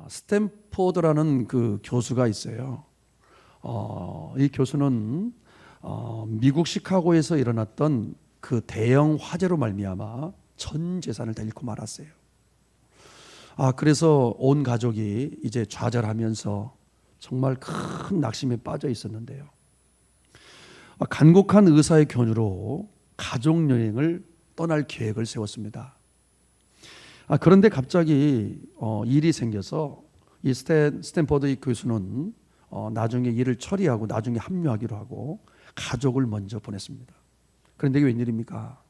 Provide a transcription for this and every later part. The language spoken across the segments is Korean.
스탠포드라는 그 교수가 있어요. 이 교수는 미국 시카고에서 일어났던 그 대형 화재로 말미암아 전 재산을 다 잃고 말았어요. 그래서 온 가족이 이제 좌절하면서 정말 큰 낙심에 빠져 있었는데요. 간곡한 의사의 권유로 가족 여행을 떠날 계획을 세웠습니다. 그런데 갑자기 일이 생겨서 이 스탠포드 이 교수는 나중에 일을 처리하고 나중에 합류하기로 하고 가족을 먼저 보냈습니다. 그런데 이게 웬일입니까?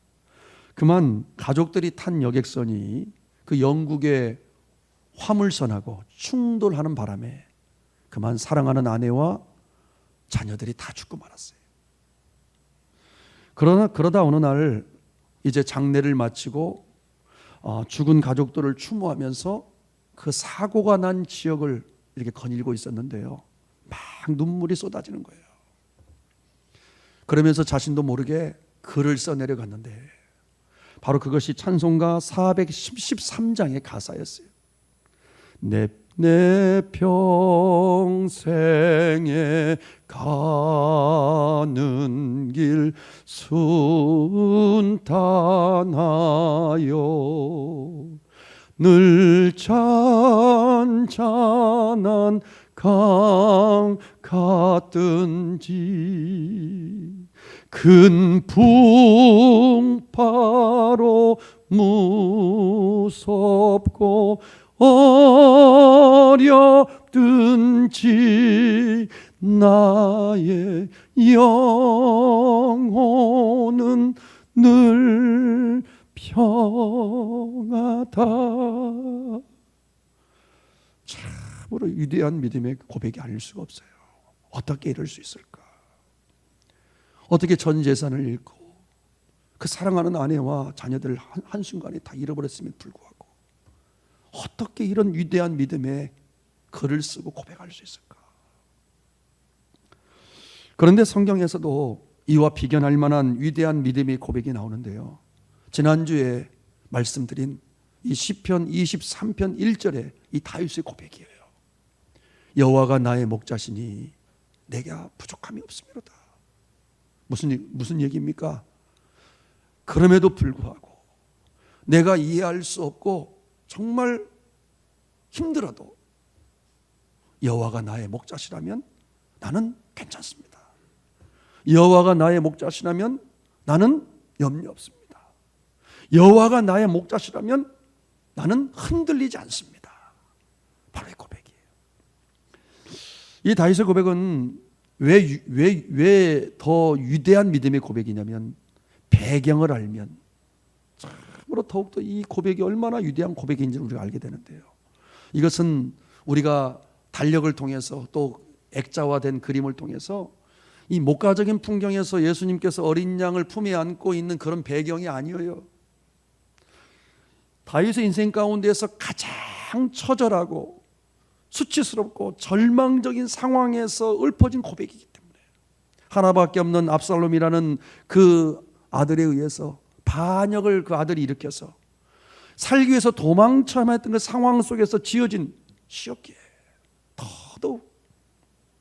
그만 가족들이 탄 여객선이 그 영국의 화물선하고 충돌하는 바람에 그만 사랑하는 아내와 자녀들이 다 죽고 말았어요. 그러다 어느 날 이제 장례를 마치고 죽은 가족들을 추모하면서 그 사고가 난 지역을 이렇게 거닐고 있었는데요. 막 눈물이 쏟아지는 거예요. 그러면서 자신도 모르게 글을 써내려갔는데 바로 그것이 찬송가 413장의 가사였어요. 내 평생에 가는 길 순탄하여 늘 잔잔한 강 같든지 큰 풍파로 무섭고 어렵든지 나의 영혼은 늘 평하다. 참으로 위대한 믿음의 고백이 아닐 수가 없어요. 어떻게 이럴 수 있을까? 어떻게 전 재산을 잃고 그 사랑하는 아내와 자녀들을 한순간에 다 잃어버렸음에도 불구하고 어떻게 이런 위대한 믿음의 글을 쓰고 고백할 수 있을까? 그런데 성경에서도 이와 비견할 만한 위대한 믿음의 고백이 나오는데요. 지난주에 말씀드린 이 시편 23편 1절에 이 다윗의 고백이에요. 여호와가 나의 목자시니 내가 부족함이 없음이로다. 무슨 얘기입니까? 그럼에도 불구하고 내가 이해할 수 없고 정말 힘들어도 여호와가 나의 목자시라면 나는 괜찮습니다. 여호와가 나의 목자시라면 나는 염려 없습니다. 여호와가 나의 목자시라면 나는 흔들리지 않습니다. 바로 이 고백이에요. 이 다윗의 고백은 왜 더 위대한 믿음의 고백이냐면 배경을 알면 참으로 더욱더 이 고백이 얼마나 위대한 고백인지를 우리가 알게 되는데요. 이것은 우리가 달력을 통해서 또 액자화된 그림을 통해서 이 목가적인 풍경에서 예수님께서 어린 양을 품에 안고 있는 그런 배경이 아니에요. 다윗의 인생 가운데에서 가장 처절하고 수치스럽고 절망적인 상황에서 읊어진 고백이기 때문에 하나밖에 없는 압살롬이라는 그 아들에 의해서 반역을 그 아들이 일으켜서 살기 위해서 도망쳐야 했던 그 상황 속에서 지어진 시였기에 더더욱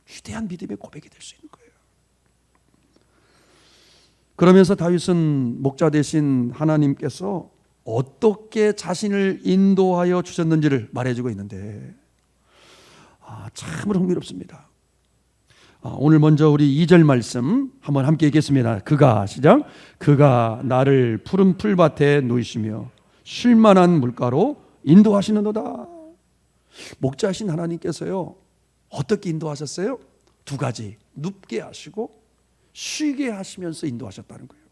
위대한 믿음의 고백이 될 수 있는 거예요. 그러면서 다윗은 목자 되신 하나님께서 어떻게 자신을 인도하여 주셨는지를 말해주고 있는데 참으로 흥미롭습니다. 오늘 먼저 우리 2절 말씀 한번 함께 읽겠습니다. 시작. 그가 나를 푸른 풀밭에 누이시며 쉴만한 물가로 인도하시는도다. 목자신 하나님께서요 어떻게 인도하셨어요? 두 가지, 눕게 하시고 쉬게 하시면서 인도하셨다는 거예요.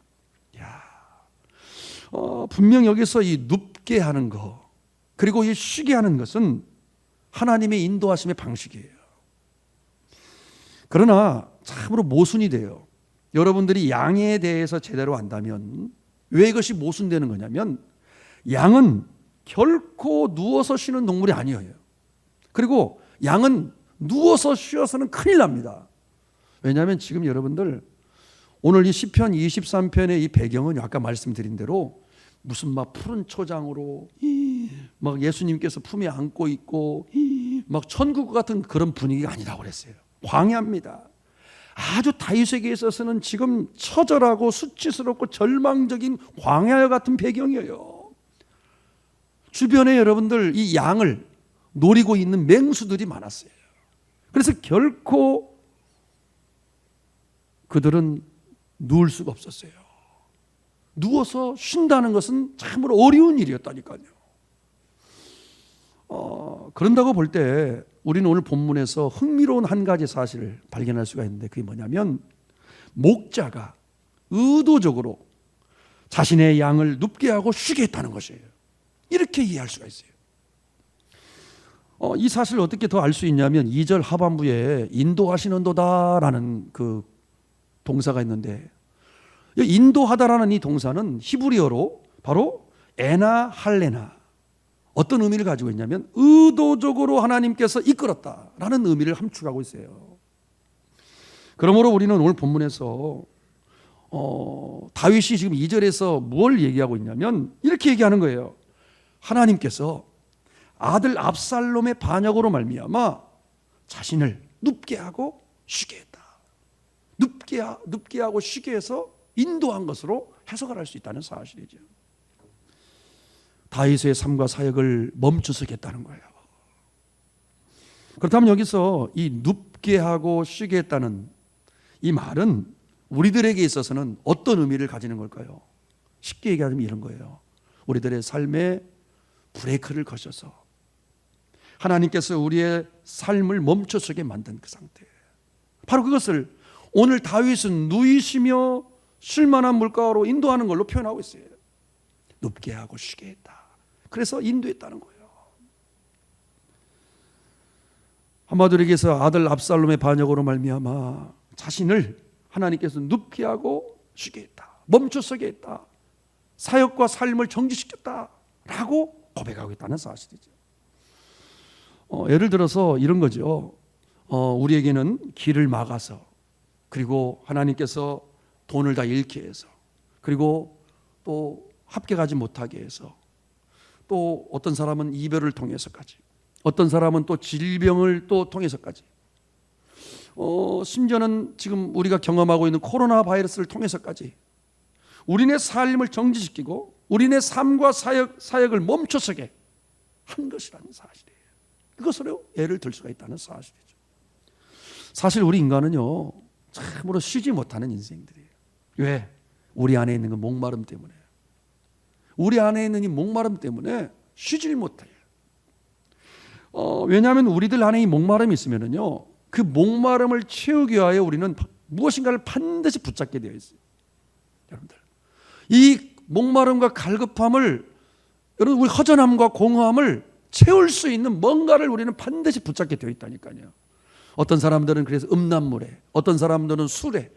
분명 여기서 이 눕게 하는 거 그리고 이 쉬게 하는 것은 하나님의 인도하심의 방식이에요. 그러나 참으로 모순이 돼요. 여러분들이 양에 대해서 제대로 안다면 왜 이것이 모순되는 거냐면 양은 결코 누워서 쉬는 동물이 아니에요. 그리고 양은 누워서 쉬어서는 큰일 납니다. 왜냐하면 지금 여러분들 오늘 이 시편 23편의 이 배경은 아까 말씀드린 대로 무슨 막 푸른 초장으로 막 예수님께서 품에 안고 있고 막 천국 같은 그런 분위기가 아니라고 그랬어요. 광야입니다. 아주 다윗에게 있어서는 지금 처절하고 수치스럽고 절망적인 광야 같은 배경이에요. 주변에 여러분들 이 양을 노리고 있는 맹수들이 많았어요. 그래서 결코 그들은 누울 수가 없었어요. 누워서 쉰다는 것은 참으로 어려운 일이었다니까요. 그런다고 볼 때 우리는 오늘 본문에서 흥미로운 한 가지 사실을 발견할 수가 있는데, 그게 뭐냐면 목자가 의도적으로 자신의 양을 눕게 하고 쉬게 했다는 것이에요. 이렇게 이해할 수가 있어요. 이 사실을 어떻게 더 알 수 있냐면 2절 하반부에 인도하시는도다라는 그 동사가 있는데, 인도하다라는 이 동사는 히브리어로 바로 에나 할레나, 어떤 의미를 가지고 있냐면 의도적으로 하나님께서 이끌었다라는 의미를 함축하고 있어요. 그러므로 우리는 오늘 본문에서 다윗이 지금 2절에서 뭘 얘기하고 있냐면 이렇게 얘기하는 거예요. 하나님께서 아들 압살롬의 반역으로 말미암아 자신을 눕게 하고 쉬게 했다. 눕게 하고 쉬게 해서 인도한 것으로 해석을 할 수 있다는 사실이죠. 다윗의 삶과 사역을 멈추게 했다는 거예요. 그렇다면 여기서 이 눕게 하고 쉬게 했다는 이 말은 우리들에게 있어서는 어떤 의미를 가지는 걸까요? 쉽게 얘기하면 이런 거예요. 우리들의 삶에 브레이크를 거셔서 하나님께서 우리의 삶을 멈춰서게 만든 그 상태, 바로 그것을 오늘 다윗은 누이시며 쉴만한 물가로 인도하는 걸로 표현하고 있어요. 눕게 하고 쉬게 했다. 그래서 인도했다는 거예요. 한마디로 얘기해서 아들 압살롬의 반역으로 말미암아 자신을 하나님께서 눕게 하고 쉬게 했다. 멈춰서게 했다. 사역과 삶을 정지시켰다라고 고백하고 있다는 사실이죠. 예를 들어서 이런 거죠. 우리에게는 길을 막아서, 그리고 하나님께서 돈을 다 잃게 해서, 그리고 또 합격하지 못하게 해서, 또 어떤 사람은 이별을 통해서까지, 어떤 사람은 또 질병을 또 통해서까지, 심지어는 지금 우리가 경험하고 있는 코로나 바이러스를 통해서까지 우리네 삶을 정지시키고 우리네 삶과 사역을 멈춰서게 한 것이라는 사실이에요. 이것으로 예를 들 수가 있다는 사실이죠. 사실 우리 인간은요, 참으로 쉬지 못하는 인생들이에요. 왜? 우리 안에 있는 그 목마름 때문에. 우리 안에 있는 이 목마름 때문에 쉬질 못해요. 왜냐하면 우리들 안에 이 목마름이 있으면요, 그 목마름을 채우기 위하여 우리는 무엇인가를 반드시 붙잡게 되어 있어요. 여러분들, 이 목마름과 갈급함을, 여러분, 우리 허전함과 공허함을 채울 수 있는 뭔가를 우리는 반드시 붙잡게 되어 있다니까요. 어떤 사람들은 그래서 음란물에, 어떤 사람들은 술에,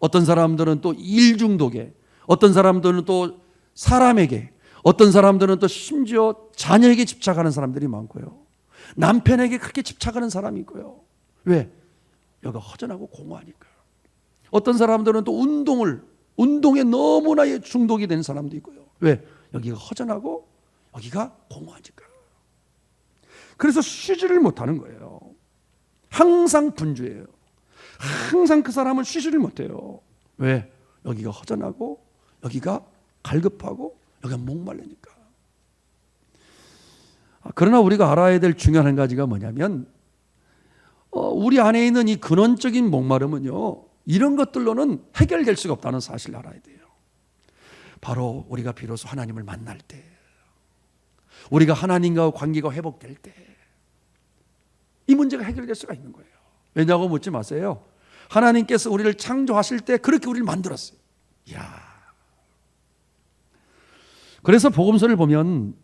어떤 사람들은 또 일 중독에, 어떤 사람들은 또 사람에게, 어떤 사람들은 또 심지어 자녀에게 집착하는 사람들이 많고요. 남편에게 그렇게 집착하는 사람이 있고요. 왜? 여기가 허전하고 공허하니까요. 어떤 사람들은 또 운동에 너무나 중독이 된 사람도 있고요. 왜? 여기가 허전하고 여기가 공허하니까요. 그래서 쉬지를 못하는 거예요. 항상 분주해요. 항상 그 사람은 쉬지를 못해요. 왜? 여기가 허전하고 여기가 갈급하고 여기가 목말르니까. 그러나 우리가 알아야 될 중요한 한 가지가 뭐냐면, 우리 안에 있는 이 근원적인 목마름은요, 이런 것들로는 해결될 수가 없다는 사실을 알아야 돼요. 바로 우리가 비로소 하나님을 만날 때, 우리가 하나님과 관계가 회복될 때 이 문제가 해결될 수가 있는 거예요. 왜냐고 묻지 마세요. 하나님께서 우리를 창조하실 때 그렇게 우리를 만들었어요. 이야. 그래서 복음서를 보면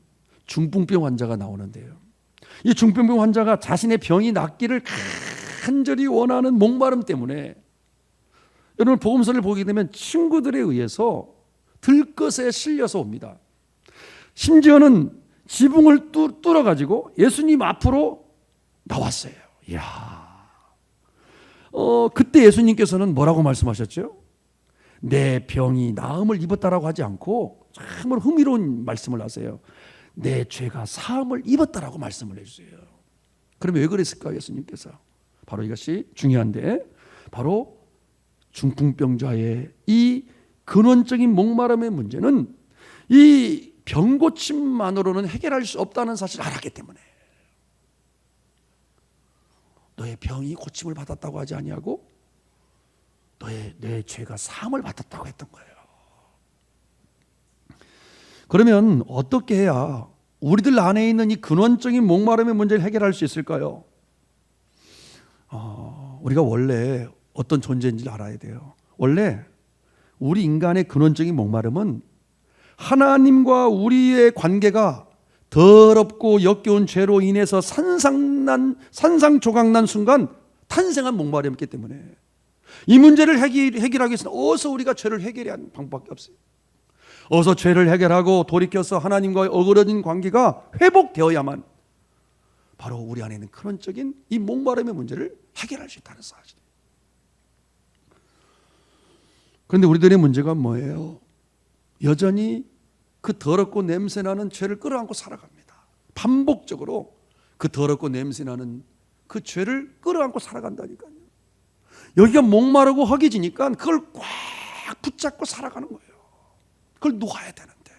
중풍병 환자가 나오는데요, 이 중풍병 환자가 자신의 병이 낫기를 간절히 원하는 목마름 때문에, 여러분, 복음서를 보게 되면 친구들에 의해서 들것에 실려서 옵니다. 심지어는 지붕을 뚫어가지고 예수님 앞으로 나왔어요. 이야. 그때 예수님께서는 뭐라고 말씀하셨죠? 내 병이 나음을 입었다라고 하지 않고 정말 흥미로운 말씀을 하세요. 내 죄가 사함을 입었다라고 말씀을 해주세요. 그러면 왜 그랬을까 예수님께서? 바로 이것이 중요한데, 바로 중풍병자의 이 근원적인 목마름의 문제는 이 병고침만으로는 해결할 수 없다는 사실을 알았기 때문에, 너의 병이 고침을 받았다고 하지 아니하고 내 죄가 사함을 받았다고 했던 거예요. 그러면 어떻게 해야 우리들 안에 있는 이 근원적인 목마름의 문제를 해결할 수 있을까요? 우리가 원래 어떤 존재인지를 알아야 돼요. 원래 우리 인간의 근원적인 목마름은 하나님과 우리의 관계가 더럽고 역겨운 죄로 인해서 산상조각난 순간 탄생한 목마름이었기 때문에, 이 문제를 해결하기 위해서는 어서 우리가 죄를 해결해야 하는 방법밖에 없어요. 어서 죄를 해결하고 돌이켜서 하나님과의 어그러진 관계가 회복되어야만 바로 우리 안에 있는 근원적인 이 목마름의 문제를 해결할 수 있다는 사실이에요. 그런데 우리들의 문제가 뭐예요? 여전히 그 더럽고 냄새나는 죄를 끌어안고 살아갑니다. 반복적으로 그 더럽고 냄새나는 그 죄를 끌어안고 살아간다니까요. 여기가 목마르고 허기지니까 그걸 꽉 붙잡고 살아가는 거예요. 그걸 놓아야 되는데,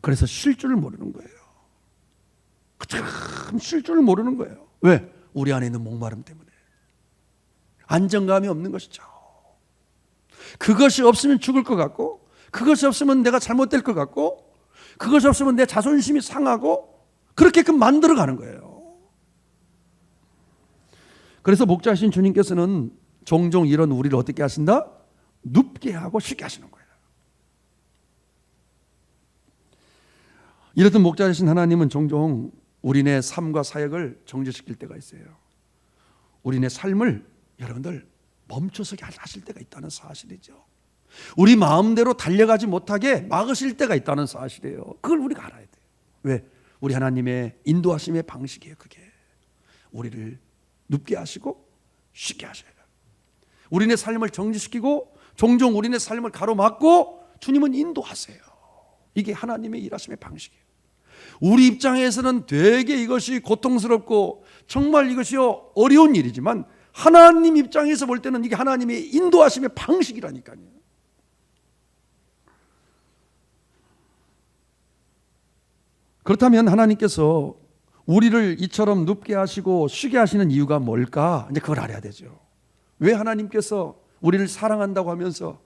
그래서 쉴 줄을 모르는 거예요. 참 쉴 줄을 모르는 거예요. 왜? 우리 안에 있는 목마름 때문에. 안정감이 없는 것이죠. 그것이 없으면 죽을 것 같고, 그것이 없으면 내가 잘못될 것 같고, 그것이 없으면 내 자존심이 상하고, 그렇게끔 만들어가는 거예요. 그래서 목자이신 주님께서는 종종 이런 우리를 어떻게 하신다? 눕게 하고 쉬게 하시는 거예요. 이렇듯 목자이신 하나님은 종종 우리네 삶과 사역을 정지시킬 때가 있어요. 우리네 삶을 여러분들 멈춰서게 하실 때가 있다는 사실이죠. 우리 마음대로 달려가지 못하게 막으실 때가 있다는 사실이에요. 그걸 우리가 알아야 돼요. 왜? 우리 하나님의 인도하심의 방식이에요. 그게 우리를 눕게 하시고 쉬게 하셔요. 우리네 삶을 정지시키고 종종 우리네 삶을 가로막고 주님은 인도하세요. 이게 하나님의 일하심의 방식이에요. 우리 입장에서는 되게 이것이 고통스럽고 정말 이것이 어려운 일이지만, 하나님 입장에서 볼 때는 이게 하나님의 인도하심의 방식이라니까요. 그렇다면 하나님께서 우리를 이처럼 눕게 하시고 쉬게 하시는 이유가 뭘까? 이제 그걸 알아야 되죠. 왜 하나님께서 우리를 사랑한다고 하면서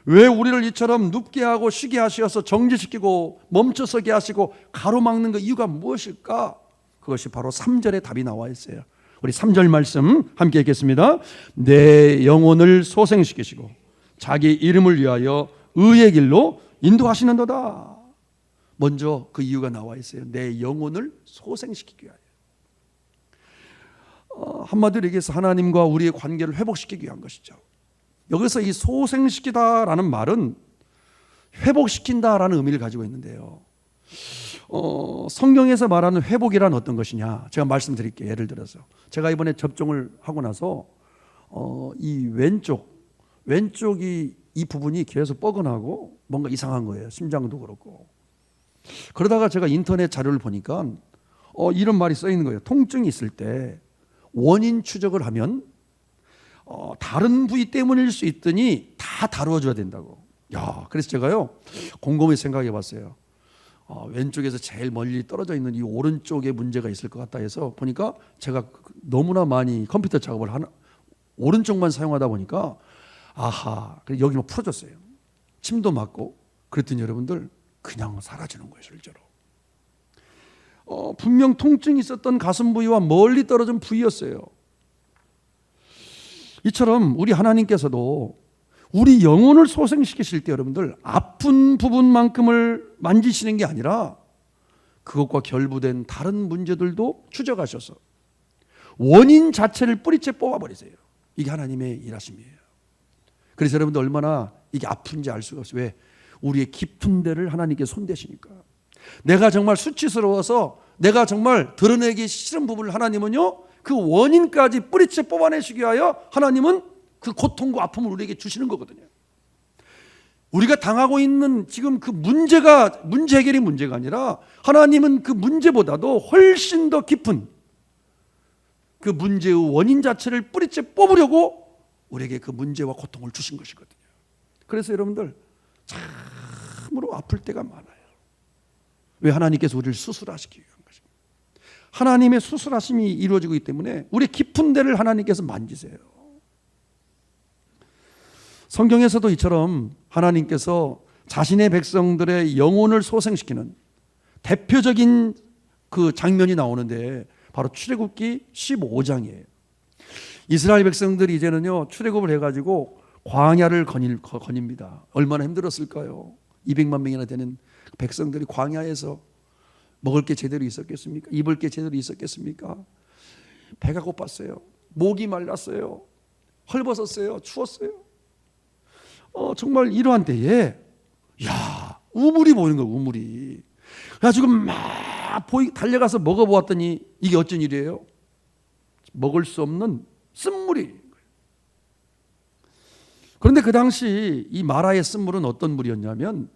왜 우리를 이처럼 눕게 하고 쉬게 하셔서 정지시키고 멈춰서게 하시고 가로막는 그 이유가 무엇일까? 그것이 바로 3절에 답이 나와 있어요. 우리 3절 말씀 함께 읽겠습니다. 내 영혼을 소생시키시고 자기 이름을 위하여 의의 길로 인도하시는도다. 먼저 그 이유가 나와 있어요. 내 영혼을 소생시키기 위하여. 한마디로 얘기해서 하나님과 우리의 관계를 회복시키기 위한 것이죠. 여기서 이 소생시키다라는 말은 회복시킨다라는 의미를 가지고 있는데요. 성경에서 말하는 회복이란 어떤 것이냐, 제가 말씀드릴게요. 예를 들어서 제가 이번에 접종을 하고 나서 이 왼쪽이 이 부분이 계속 뻐근하고 뭔가 이상한 거예요. 심장도 그렇고. 그러다가 제가 인터넷 자료를 보니까 이런 말이 써 있는 거예요. 통증이 있을 때 원인 추적을 하면 다른 부위 때문일 수 있더니 다 다루어줘야 된다고. 야, 그래서 제가요 곰곰이 생각해 봤어요. 왼쪽에서 제일 멀리 떨어져 있는 이 오른쪽에 문제가 있을 것 같다 해서 보니까, 제가 너무나 많이 컴퓨터 작업을 오른쪽만 사용하다 보니까 그래서 여기 풀어졌어요. 침도 맞고. 그랬더니 여러분들 그냥 사라지는 거예요. 실제로 분명 통증이 있었던 가슴 부위와 멀리 떨어진 부위였어요. 이처럼 우리 하나님께서도 우리 영혼을 소생시키실 때 여러분들 아픈 부분만큼을 만지시는 게 아니라 그것과 결부된 다른 문제들도 추적하셔서 원인 자체를 뿌리째 뽑아버리세요. 이게 하나님의 일하심이에요. 그래서 여러분들 얼마나 이게 아픈지 알 수가 없어요. 왜? 우리의 깊은 데를 하나님께 손대시니까. 내가 정말 수치스러워서 내가 정말 드러내기 싫은 부분을 하나님은요 그 원인까지 뿌리째 뽑아내시기 위하여 하나님은 그 고통과 아픔을 우리에게 주시는 거거든요. 우리가 당하고 있는 지금 그 문제 해결이 문제가 아니라 하나님은 그 문제보다도 훨씬 더 깊은 그 문제의 원인 자체를 뿌리째 뽑으려고 우리에게 그 문제와 고통을 주신 것이거든요. 그래서 여러분들 참으로 아플 때가 많아요. 왜? 하나님께서 우리를 수술하시기 위한 것입니다. 하나님의 수술하심이 이루어지기 때문에 우리 깊은 데를 하나님께서 만지세요. 성경에서도 이처럼 하나님께서 자신의 백성들의 영혼을 소생시키는 대표적인 그 장면이 나오는데 바로 출애굽기 15장이에요. 이스라엘 백성들이 이제는요 출애굽을 해가지고 광야를 거닙니다. 얼마나 힘들었을까요? 200만 명이나 되는 백성들이 광야에서 먹을 게 제대로 있었겠습니까? 입을 게 제대로 있었겠습니까? 배가 고팠어요. 목이 말랐어요. 헐벗었어요. 추웠어요. 정말 이러한 때에 우물이 보이는 거예요. 우물이. 그래가지고 막 달려가서 먹어보았더니 이게 어쩐 일이에요? 먹을 수 없는 쓴물이. 그런데 그 당시 이 마라의 쓴물은 어떤 물이었냐면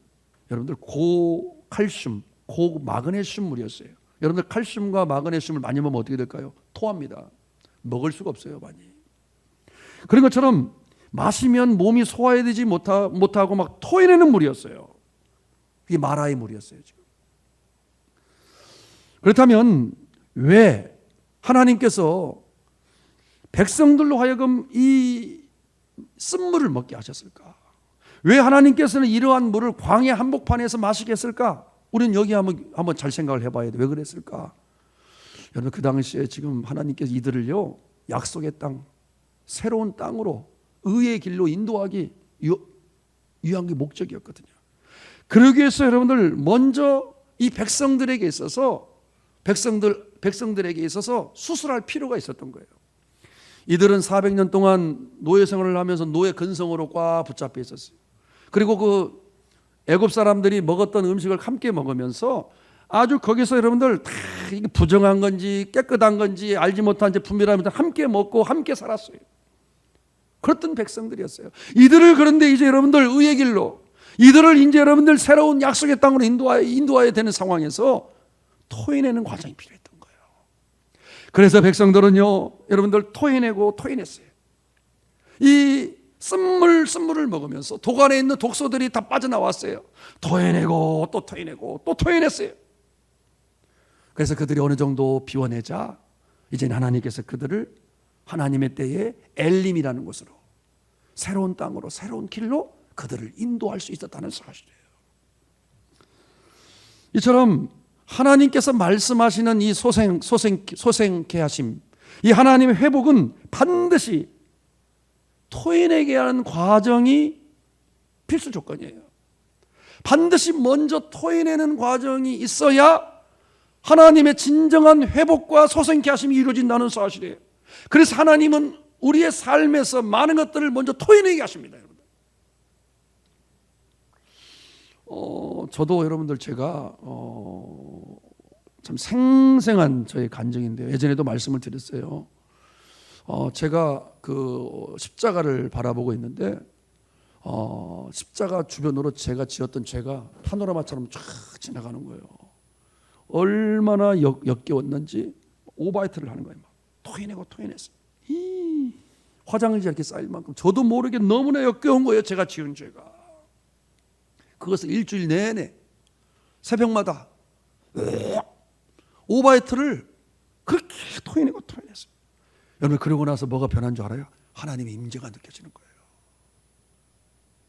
여러분들 고칼슘, 고마그네슘 물이었어요. 여러분들 칼슘과 마그네슘을 많이 먹으면 어떻게 될까요? 토합니다. 먹을 수가 없어요, 많이. 그런 것처럼 마시면 몸이 소화되지 못하고 막 토해내는 물이었어요. 그게 마라의 물이었어요, 지금. 그렇다면 왜 하나님께서 백성들로 하여금 이 쓴물을 먹게 하셨을까? 왜 하나님께서는 이러한 물을 광야 한복판에서 마시게 했을까? 우리는 여기 한번 잘 생각을 해봐야 돼. 왜 그랬을까? 여러분 그 당시에 지금 하나님께서 이들을요 약속의 땅, 새로운 땅으로 의의 길로 인도하기 위한 게 목적이었거든요. 그러기 위해서 여러분들 먼저 이 백성들에게 있어서 백성들에게 있어서 수술할 필요가 있었던 거예요. 이들은 400년 동안 노예 생활을 하면서 노예 근성으로 꽉 붙잡혀 있었어요. 그리고 그 애굽 사람들이 먹었던 음식을 함께 먹으면서 아주 거기서 여러분들 다 이게 부정한 건지 깨끗한 건지 알지 못한 제품이라면 함께 먹고 함께 살았어요. 그랬던 백성들이었어요. 이들을 그런데 이제 여러분들 의의 길로, 이들을 이제 여러분들 새로운 약속의 땅으로 인도해야 되는 상황에서 토해내는 과정이 필요했던 거예요. 그래서 백성들은요 여러분들 토해냈어요. 이 쓴물을 먹으면서 독안에 있는 독소들이 다 빠져나왔어요. 토해내고 또 토해내고 또 토해냈어요. 그래서 그들이 어느 정도 비워내자 이제는 하나님께서 그들을 하나님의 때에 엘림이라는 곳으로, 새로운 땅으로, 새로운 길로 그들을 인도할 수 있었다는 사실이에요. 이처럼 하나님께서 말씀하시는 이 소생케 하심, 이 하나님의 회복은 반드시 토해내게 하는 과정이 필수 조건이에요. 반드시 먼저 토해내는 과정이 있어야 하나님의 진정한 회복과 소생케 하심이 이루어진다는 사실이에요. 그래서 하나님은 우리의 삶에서 많은 것들을 먼저 토해내게 하십니다. 여러분들. 저도 여러분들 제가 참 생생한 저의 간증인데요. 예전에도 말씀을 드렸어요. 제가 그 십자가를 바라보고 있는데 십자가 주변으로 제가 지었던 죄가 파노라마처럼 쫙 지나가는 거예요. 얼마나 역겨웠는지 오바이트를 하는 거예요. 막 토해냈어요. 화장지 이렇게 쌓일 만큼 저도 모르게 너무나 역겨운 거예요. 제가 지은 죄가. 그것을 일주일 내내 새벽마다 오바이트를 그렇게 토해냈어요. 여러분 그러고 나서 뭐가 변한 줄 알아요? 하나님의 임재가 느껴지는 거예요.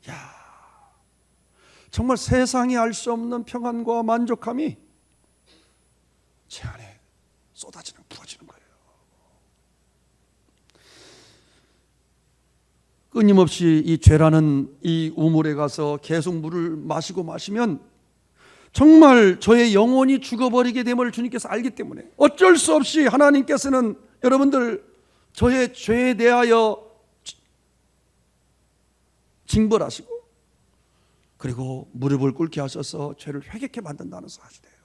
야, 정말 세상이 알 수 없는 평안과 만족함이 제 안에 부어지는 거예요. 끊임없이 이 죄라는 이 우물에 가서 계속 물을 마시면 정말 저의 영혼이 죽어버리게 됨을 주님께서 알기 때문에 어쩔 수 없이 하나님께서는 여러분들 저의 죄에 대하여 징벌하시고 그리고 무릎을 꿇게 하셔서 죄를 회개케 만든다는 사실이에요.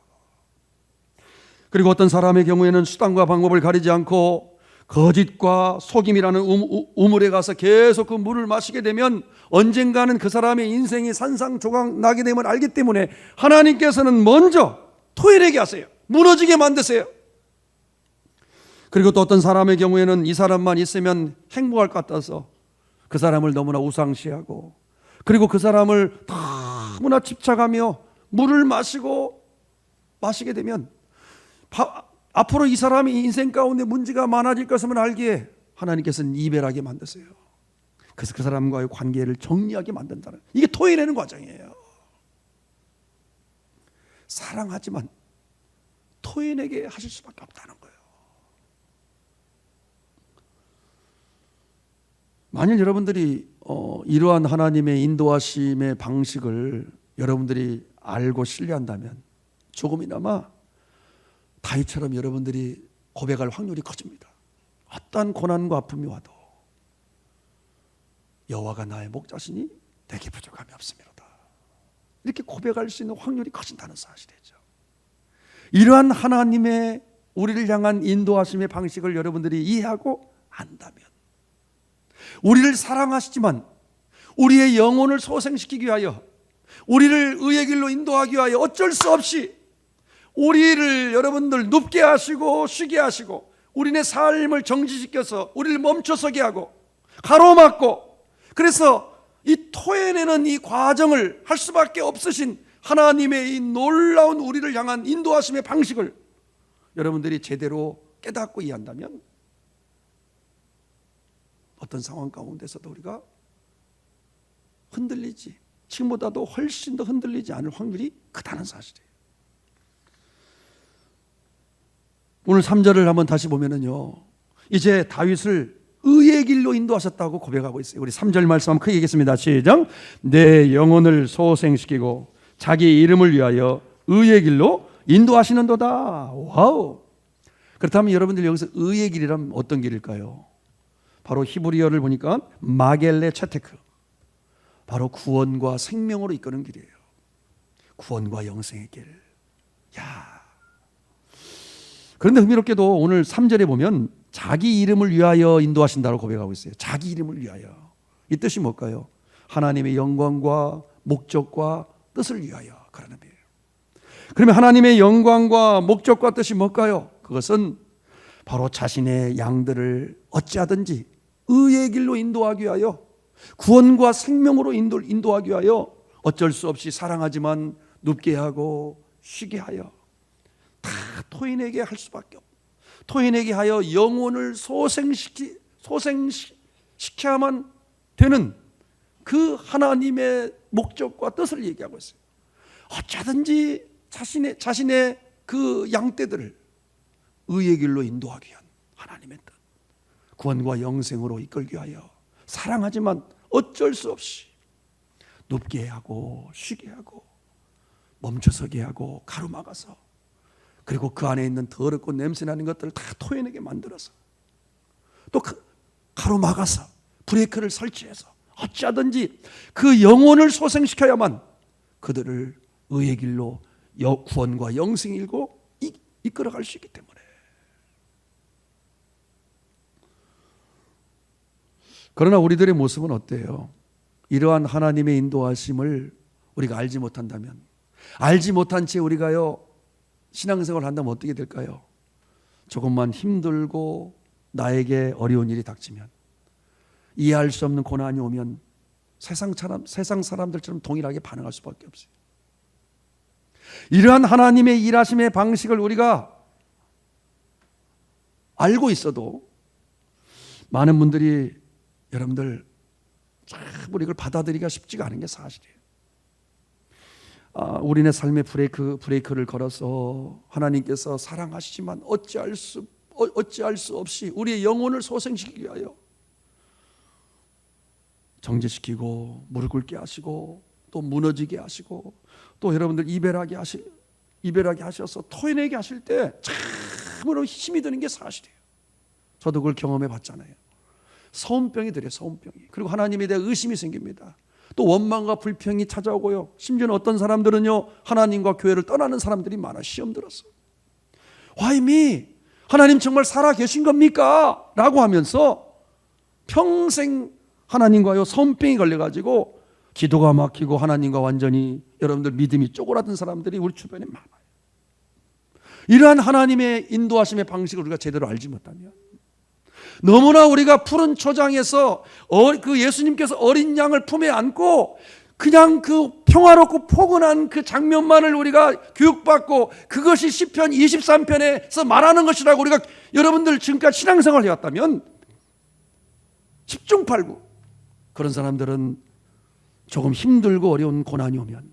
그리고 어떤 사람의 경우에는 수단과 방법을 가리지 않고 거짓과 속임이라는 우물에 가서 계속 그 물을 마시게 되면 언젠가는 그 사람의 인생이 산상조각 나게 됨을 알기 때문에 하나님께서는 먼저 토해내게 하세요. 무너지게 만드세요. 그리고 또 어떤 사람의 경우에는 이 사람만 있으면 행복할 것 같아서 그 사람을 너무나 우상시하고, 그리고 그 사람을 너무나 집착하며 물을 마시게 되면 앞으로 이 사람이 인생 가운데 문제가 많아질 것임을 알기에 하나님께서는 이별하게 만드세요. 그래서 그 사람과의 관계를 정리하게 만든다는, 이게 토해내는 과정이에요. 사랑하지만 토해내게 하실 수밖에 없다는 거예요. 만일 여러분들이 이러한 하나님의 인도하심의 방식을 여러분들이 알고 신뢰한다면 조금이나마 다윗처럼 여러분들이 고백할 확률이 커집니다. 어떠한 고난과 아픔이 와도 여호와가 나의 목자시니 내게 부족함이 없습니다. 이렇게 고백할 수 있는 확률이 커진다는 사실이죠. 이러한 하나님의 우리를 향한 인도하심의 방식을 여러분들이 이해하고 안다면, 우리를 사랑하시지만 우리의 영혼을 소생시키기 위하여, 우리를 의의 길로 인도하기 위하여 어쩔 수 없이 우리를 여러분들 눕게 하시고 쉬게 하시고 우리네 삶을 정지시켜서 우리를 멈춰서게 하고 가로막고, 그래서 이 토해내는 이 과정을 할 수밖에 없으신 하나님의 이 놀라운 우리를 향한 인도하심의 방식을 여러분들이 제대로 깨닫고 이해한다면 어떤 상황 가운데서도 우리가 흔들리지, 지금보다도 훨씬 더 흔들리지 않을 확률이 크다는 사실이에요. 오늘 3절을 한번 다시 보면은요, 이제 다윗을 의의 길로 인도하셨다고 고백하고 있어요. 우리 3절 말씀 한번 크게 읽겠습니다. 시작. 내 영혼을 소생시키고 자기 이름을 위하여 의의 길로 인도하시는도다. 와우. 그렇다면 여러분들 여기서 의의 길이라면 어떤 길일까요? 바로 히브리어를 보니까 마겔레 체테크, 바로 구원과 생명으로 이끄는 길이에요. 구원과 영생의 길. 야. 그런데 흥미롭게도 오늘 3절에 보면 자기 이름을 위하여 인도하신다고 고백하고 있어요. 자기 이름을 위하여. 이 뜻이 뭘까요? 하나님의 영광과 목적과 뜻을 위하여, 그런 의미예요. 그러면 하나님의 영광과 목적과 뜻이 뭘까요? 그것은 바로 자신의 양들을 어찌하든지 의의 길로 인도하기 위하여, 구원과 생명으로 인도하기 위하여 어쩔 수 없이 사랑하지만 눕게 하고 쉬게 하여 다 토인에게 할 수밖에 없고, 토인에게 하여 영혼을 소생시켜야만 되는 그 하나님의 목적과 뜻을 얘기하고 있어요. 어쩌든지 자신의 그 양떼들을 의의 길로 인도하기 위한 하나님의 뜻, 구원과 영생으로 이끌기 위하여 사랑하지만 어쩔 수 없이 눕게 하고 쉬게 하고 멈춰서게 하고 가로막아서, 그리고 그 안에 있는 더럽고 냄새나는 것들을 다 토해내게 만들어서 또 가로막아서 브레이크를 설치해서 어찌하든지 그 영혼을 소생시켜야만 그들을 의의 길로 구원과 영생을 일고 이끌어갈 수 있기 때문에. 그러나 우리들의 모습은 어때요? 이러한 하나님의 인도하심을 우리가 알지 못한다면, 알지 못한 채 우리가요 신앙생활을 한다면 어떻게 될까요? 조금만 힘들고 나에게 어려운 일이 닥치면, 이해할 수 없는 고난이 오면 세상 사람들처럼 동일하게 반응할 수밖에 없어요. 이러한 하나님의 일하심의 방식을 우리가 알고 있어도 많은 분들이 여러분들 참 이걸 받아들이기가 쉽지가 않은 게 사실이에요. 우리네 삶의 브레이크를 걸어서 하나님께서 사랑하시지만 어찌할 수 없이 우리의 영혼을 소생시키기 위하여 정죄시키고 무릎 꿇게 하시고 또 무너지게 하시고 또 여러분들 이별하게 하셔서 토해내게 하실 때 참으로 힘이 드는 게 사실이에요. 저도 그걸 경험해 봤잖아요. 서운병이 들어요. 서운병이. 그리고 하나님에 대해 의심이 생깁니다. 또 원망과 불평이 찾아오고요. 심지어는 어떤 사람들은요 하나님과 교회를 떠나는 사람들이 많아. 시험 들었어. Why me? 하나님 정말 살아 계신 겁니까? 라고 하면서 평생 하나님과요 손병이 걸려가지고 기도가 막히고 하나님과 완전히 여러분들 믿음이 쪼그라든 사람들이 우리 주변에 많아요. 이러한 하나님의 인도하심의 방식을 우리가 제대로 알지 못하면 너무나 우리가 푸른 초장에서 그 예수님께서 어린 양을 품에 안고 그냥 그 평화롭고 포근한 그 장면만을 우리가 교육받고 그것이 시편 23편에서 말하는 것이라고 우리가 여러분들 지금까지 신앙생활을 해왔다면 10중 8구 그런 사람들은 조금 힘들고 어려운 고난이 오면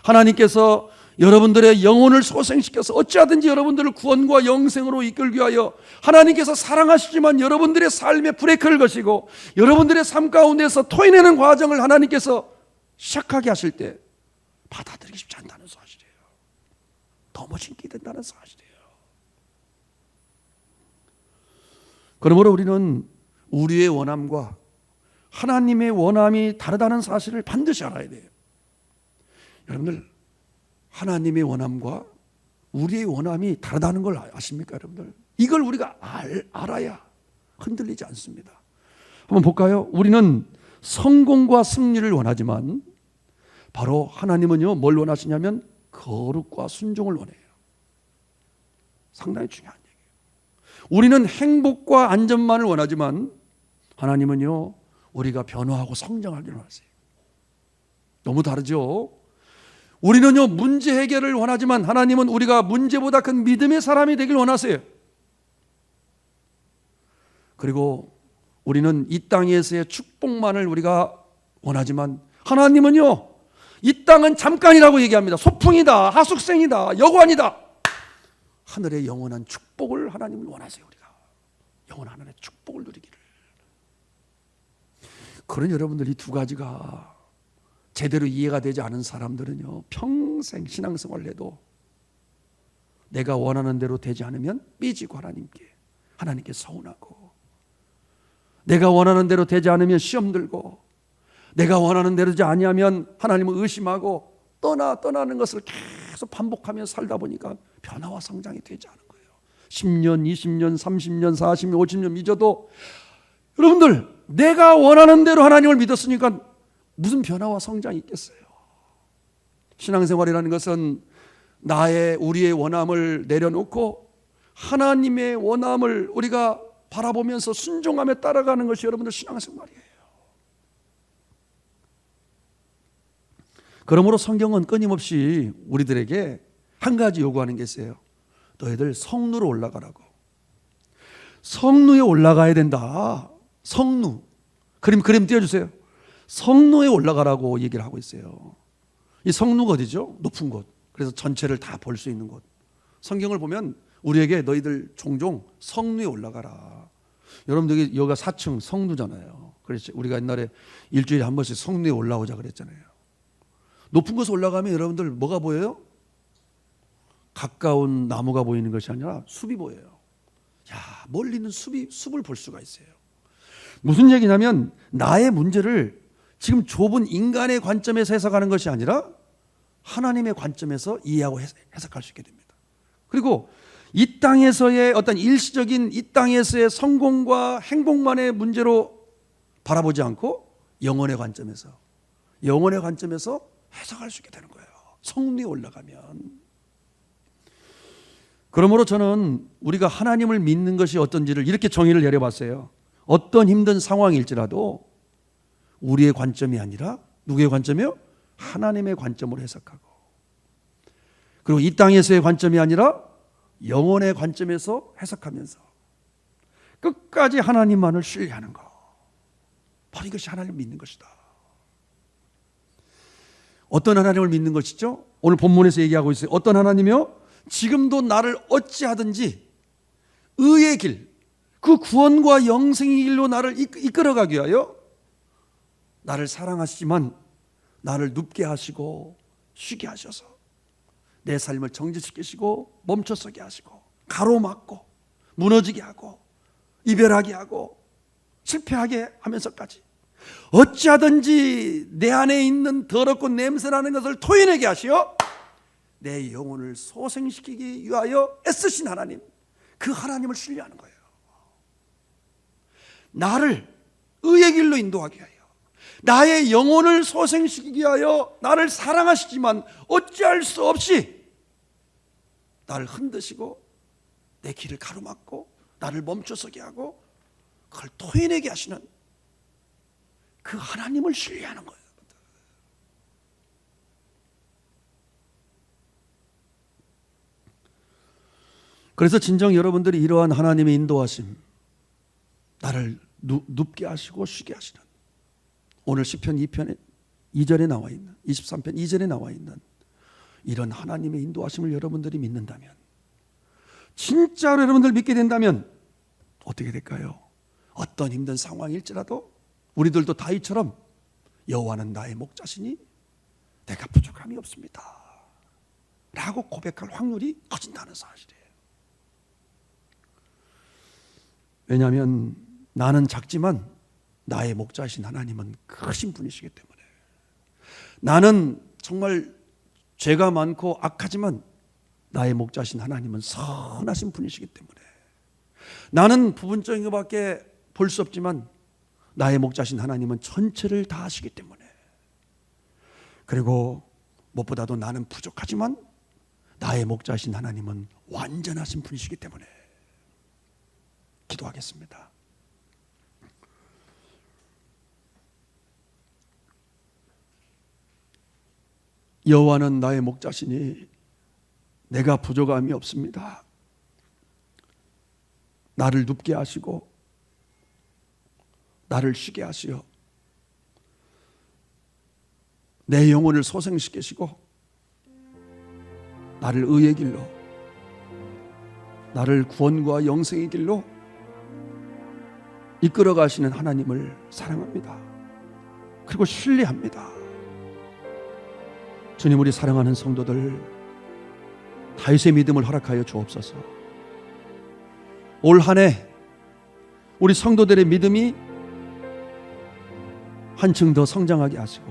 하나님께서 여러분들의 영혼을 소생시켜서 어찌하든지 여러분들을 구원과 영생으로 이끌기 위하여 하나님께서 사랑하시지만 여러분들의 삶에 브레이크를 거시고 여러분들의 삶 가운데서 토해내는 과정을 하나님께서 시작하게 하실 때 받아들이기 쉽지 않다는 사실이에요. 너무 신기 된다는 사실이에요. 그러므로 우리는 우리의 원함과 하나님의 원함이 다르다는 사실을 반드시 알아야 돼요. 여러분들 하나님의 원함과 우리의 원함이 다르다는 걸 아십니까 여러분들? 이걸 우리가 알아야 흔들리지 않습니다. 한번 볼까요? 우리는 성공과 승리를 원하지만 바로 하나님은요 뭘 원하시냐면 거룩과 순종을 원해요. 상당히 중요한 얘기예요. 우리는 행복과 안전만을 원하지만 하나님은요 우리가 변화하고 성장하기를 원하세요. 너무 다르죠? 우리는요 문제 해결을 원하지만 하나님은 우리가 문제보다 큰 믿음의 사람이 되길 원하세요. 그리고 우리는 이 땅에서의 축복만을 우리가 원하지만 하나님은요 이 땅은 잠깐이라고 얘기합니다. 소풍이다, 하숙생이다, 여관이다. 하늘의 영원한 축복을 하나님은 원하세요. 우리가 영원한 하늘의 축복을 누리기를. 그런 여러분들 이 두 가지가 제대로 이해가 되지 않은 사람들은요 평생 신앙생활을 해도 내가 원하는 대로 되지 않으면 삐지고 하나님께 서운하고 내가 원하는 대로 되지 않으면 시험 들고 내가 원하는 대로 되지 아니하면 하나님을 의심하고 떠나는 것을 계속 반복하며 살다 보니까 변화와 성장이 되지 않은 거예요. 10년, 20년, 30년, 40년, 50년 믿어도 여러분들 내가 원하는 대로 하나님을 믿었으니까 무슨 변화와 성장이 있겠어요? 신앙생활이라는 것은 우리의 원함을 내려놓고 하나님의 원함을 우리가 바라보면서 순종하며 따라가는 것이 여러분들 신앙생활이에요. 그러므로 성경은 끊임없이 우리들에게 한 가지 요구하는 게 있어요. 너희들 성루로 올라가라고. 성루에 올라가야 된다. 성루. 그림 띄워주세요. 성루에 올라가라고 얘기를 하고 있어요. 이 성루가 어디죠? 높은 곳. 그래서 전체를 다 볼 수 있는 곳. 성경을 보면 우리에게 너희들 종종 성루에 올라가라. 여러분들 여기가 4층 성루잖아요. 그렇지. 우리가 옛날에 일주일에 한 번씩 성루에 올라오자 그랬잖아요. 높은 곳에 올라가면 여러분들 뭐가 보여요? 가까운 나무가 보이는 것이 아니라 숲이 보여요. 야, 멀리는 숲을 볼 수가 있어요. 무슨 얘기냐면 나의 문제를 지금 좁은 인간의 관점에서 해석하는 것이 아니라 하나님의 관점에서 이해하고 해석할 수 있게 됩니다. 그리고 이 땅에서의 어떤 일시적인 이 땅에서의 성공과 행복만의 문제로 바라보지 않고 영혼의 관점에서 해석할 수 있게 되는 거예요. 성리에 올라가면. 그러므로 저는 우리가 하나님을 믿는 것이 어떤지를 이렇게 정의를 내려봤어요. 어떤 힘든 상황일지라도 우리의 관점이 아니라 누구의 관점이요? 하나님의 관점으로 해석하고, 그리고 이 땅에서의 관점이 아니라 영혼의 관점에서 해석하면서 끝까지 하나님만을 신뢰하는 것, 바로 이것이 하나님을 믿는 것이다. 어떤 하나님을 믿는 것이죠? 오늘 본문에서 얘기하고 있어요. 어떤 하나님이요? 지금도 나를 어찌하든지 의의 길, 그 구원과 영생의 길로 나를 이끌어가기 위하여 나를 사랑하시지만 나를 눕게 하시고 쉬게 하셔서 내 삶을 정지시키시고 멈춰서게 하시고 가로막고 무너지게 하고 이별하게 하고 실패하게 하면서까지 어찌하든지 내 안에 있는 더럽고 냄새나는 것을 토해내게 하시어 내 영혼을 소생시키기 위하여 애쓰신 하나님, 그 하나님을 신뢰하는 거예요. 나를 의의 길로 인도하게 하여 나의 영혼을 소생시키기 위하여 나를 사랑하시지만 어찌할 수 없이 나를 흔드시고 내 길을 가로막고 나를 멈춰서게 하고 그걸 토해내게 하시는 그 하나님을 신뢰하는 거예요. 그래서 진정 여러분들이 이러한 하나님의 인도하심, 나를 눕게 하시고 쉬게 하시는, 오늘 시편 2편 2절에 나와 있는, 23편 2절에 나와 있는 이런 하나님의 인도하심을 여러분들이 믿는다면, 진짜로 여러분들 믿게 된다면 어떻게 될까요? 어떤 힘든 상황일지라도 우리들도 다윗처럼 여호와는 나의 목자시니 내가 부족함이 없습니다 라고 고백할 확률이 커진다는 사실이에요. 왜냐하면 나는 작지만 나의 목자이신 하나님은 크신 분이시기 때문에, 나는 정말 죄가 많고 악하지만 나의 목자이신 하나님은 선하신 분이시기 때문에, 나는 부분적인 것밖에 볼 수 없지만 나의 목자이신 하나님은 전체를 다 하시기 때문에, 그리고 무엇보다도 나는 부족하지만 나의 목자이신 하나님은 완전하신 분이시기 때문에 기도하겠습니다. 여호와는 나의 목자시니 내가 부족함이 없습니다. 나를 눕게 하시고 나를 쉬게 하시어 내 영혼을 소생시키시고 나를 의의 길로, 나를 구원과 영생의 길로 이끌어 가시는 하나님을 사랑합니다. 그리고 신뢰합니다. 주님, 우리 사랑하는 성도들 다윗의 믿음을 허락하여 주옵소서. 올 한 해 우리 성도들의 믿음이 한층 더 성장하게 하시고,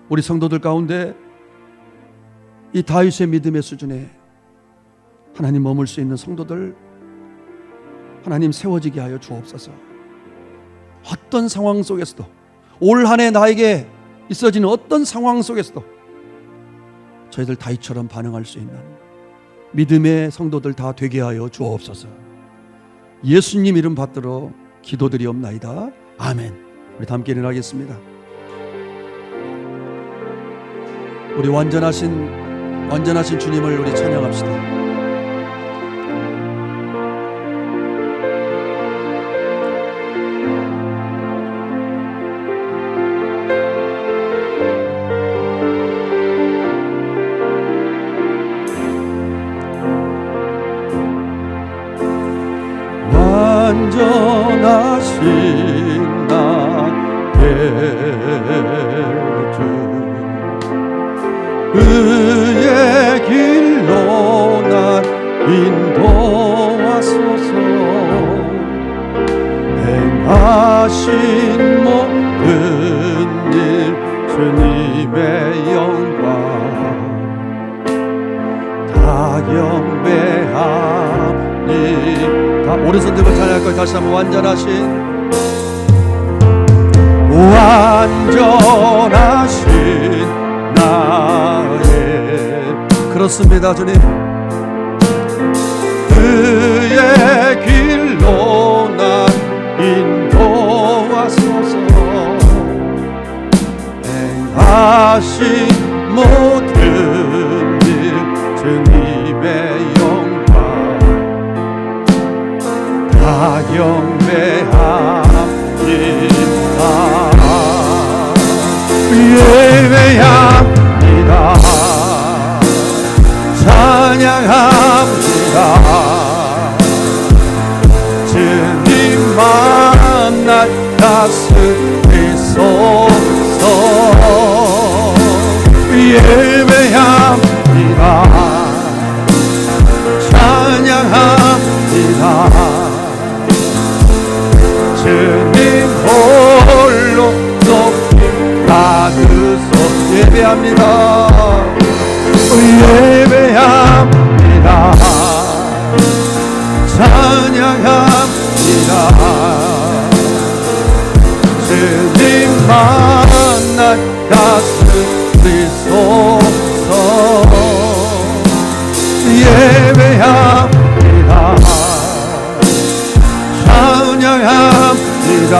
우리 성도들 가운데 이 다윗의 믿음의 수준에 하나님 머물 수 있는 성도들 하나님 세워지게 하여 주옵소서. 어떤 상황 속에서도, 올 한 해 나에게 있어지는 어떤 상황 속에서도 저희들 다윗처럼 반응할 수 있는 믿음의 성도들 다 되게 하여 주옵소서. 예수님 이름 받들어 기도드리옵나이다. 아멘. 우리 다 함께 일어나겠습니다. 우리 완전하신 주님을 우리 찬양합시다. 완전하신 나의 주, 의의 길로 날 인도하소서. 행하신 모든 일 주님의 영광 다 경배하니. 오른손 들고 찬양할 걸 다시 한번 완전하신 나의, 그렇습니다 주님. 그의 길로 날 인도하소서. 행하신 모든 일 주님의 다 경배합니다. 예배합니다. 찬양합니다. 주님 만날 다스리소서. 예배합니다. 찬양합니다. 주님 홀로 높이 받으소. 예배합니다. 예배합니다. 예배합니다. 찬양합니다.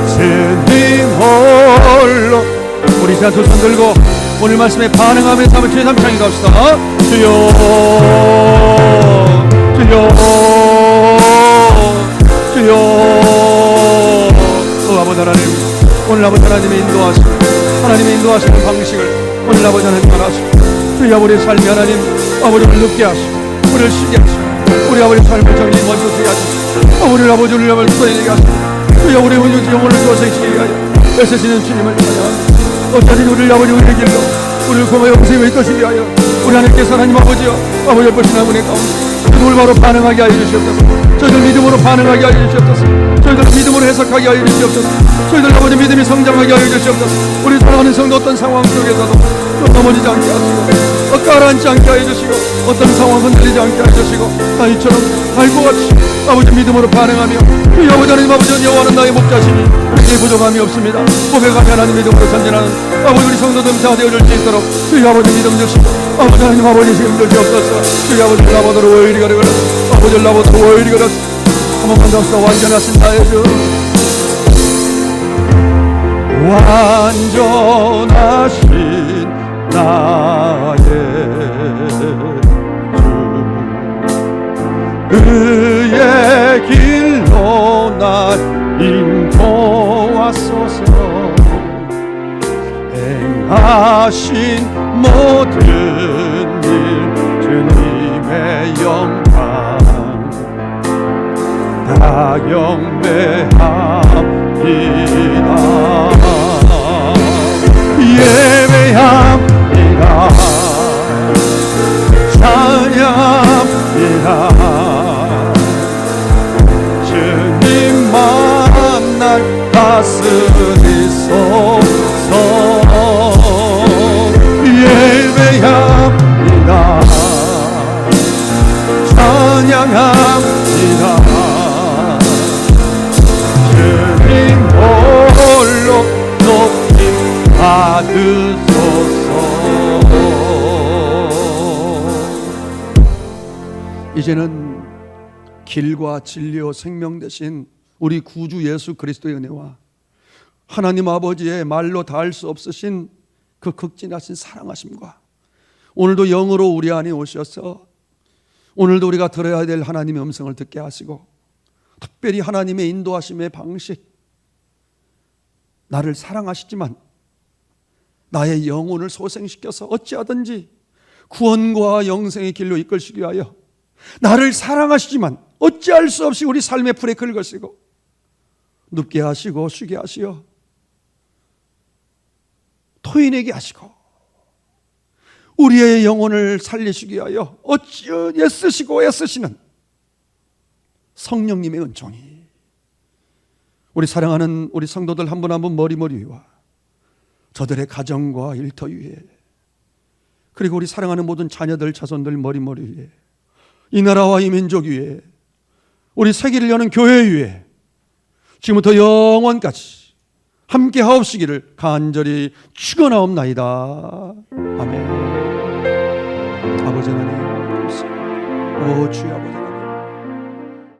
주님 홀로. 우리 자 두 손 들고 오늘 말씀에 반응하면서 한번 주의 삼창이 갑시다. 주여 주여 주여. 아버지 하나님, 오늘 아버지 하나님의 인도하심, 하나님의 인도하시는 방식을 오늘 아버지 하나님 말하시고, 주여 우리 삶이 하나님 아버지를 눕게 하시고 우리를 쉬게 하시고 우리 아버지 삶을 정리 먼저 되게 하시고 오늘 아버지 우리 아버지 소리내게 하시고 주여 우리 영혼을 조성시키게 하여 애쓰시는 주님을 찬양합니다. 어쩌니 우리를 아버지 우리의 길로 우리를 고마워 용서해 있으시게 하여 우리 하나님께서 하나님 아버지여 아버지 옆으신 아버지 가운데 믿음을 바로 반응하게 하여 주시옵소서. 저희들 믿음으로 반응하게 하여 주시옵소서. 저희들 믿음으로 해석하게 하여 주시옵소서. 저희들 아버지 믿음이 성장하게 하여 주시옵소서. 우리 사랑하는 성도 어떤 상황 속에서도 또 넘어지지 않게 하시고 가라앉지 않게 하여 주시고 어떤 상황 흔들리지 않게 하여 주시고 아이처럼 알고같이 아버지 믿음으로 반응하며 그 아버지 하나님 아버지 여호와는 나의 목자시니 우리에게 부족함이 없습니다. 고백하며 하나님 믿음으로 전진하는 아버지 우리 성도들 다 되어줄 수 있도록 그 아버지 믿음 주시고 아버지 하나님 아버지 책임질 수 없어서 그 아버지 라보도로 오일이 가려가라 아버지 라보도로 오일이 가라 한 번만 더 합시다. 완전하신 나의 주 완전하신 나의 주 의의 길로 날 인도하소서. 행하신 모든 일 주님의 영광 다 경배합니다. 예배합니다. 찬양합니다. 주님 만날 다스리소서. 예배합니다. 찬양합니다. 주님 홀로 높임 받으소서. 이제는 길과 진리와 생명 되신 우리 구주 예수 그리스도의 은혜와 하나님 아버지의 말로 닿을 수 없으신 그 극진하신 사랑하심과 오늘도 영으로 우리 안에 오셔서 오늘도 우리가 들어야 될 하나님의 음성을 듣게 하시고 특별히 하나님의 인도하심의 방식, 나를 사랑하시지만 나의 영혼을 소생시켜서 어찌하든지 구원과 영생의 길로 이끌시기 위하여 나를 사랑하시지만 어찌할 수 없이 우리 삶의 브레이크를 거시고 눕게 하시고 쉬게 하시어 토인에게 하시고 우리의 영혼을 살리시기 위하여 어찌 애쓰시고 애쓰시는 성령님의 은총이 우리 사랑하는 우리 성도들 한 분 한 분 머리머리 위와 저들의 가정과 일터 위에 그리고 우리 사랑하는 모든 자녀들 자손들 머리머리 위에 이 나라와 이 민족 위에 우리 세계를 여는 교회 위에 지금부터 영원까지 함께 하옵시기를 간절히 축원하옵나이다. 아멘. 아버지 하나님 감사합니다. 오 주여 아버지